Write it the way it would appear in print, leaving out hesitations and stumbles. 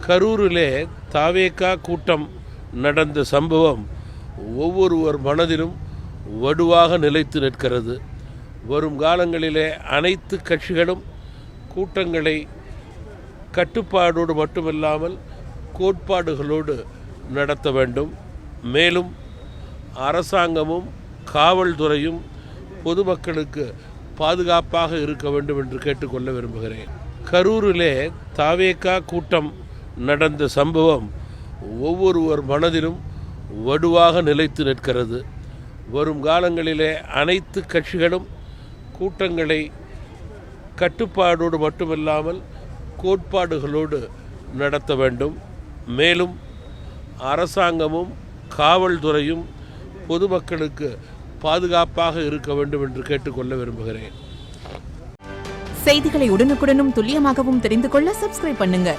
கரூரிலே தாவேகா கூட்டம் நடந்த சம்பவம் ஒவ்வொருவர் மனதிலும் வடுவாக நிலைத்து நிற்கிறது. வரும் காலங்களிலே அனைத்து கட்சிகளும் கூட்டங்களை கட்டுப்பாடோடு மட்டுமில்லாமல் கோட்பாடுகளோடு நடத்த வேண்டும். மேலும் அரசாங்கமும் காவல்துறையும் பொதுமக்களுக்கு பாதுகாப்பாக இருக்க வேண்டும் என்று கேட்டுக்கொள்ள விரும்புகிறேன். கரூரிலே தாவேகா கூட்டம் நடந்த சம்பவம் ஒவ்வொருவர் மனதிலும் வடுவாக நிலைத்து நிற்கிறது. வரும் காலங்களிலே அனைத்து கட்சிகளும் கூட்டங்களை கட்டுப்பாடோடு மட்டுமில்லாமல் கோட்பாடுகளோடு நடத்த வேண்டும். மேலும் அரசாங்கமும் காவல்துறையும் பொதுமக்களுக்கு பாதுகாப்பாக இருக்க வேண்டும் என்று கேட்டுக்கொள்ள விரும்புகிறேன். செய்திகளை உடனுக்குடனும் துல்லியமாகவும் தெரிந்து கொள்ள சப்ஸ்கிரைப் பண்ணுங்க.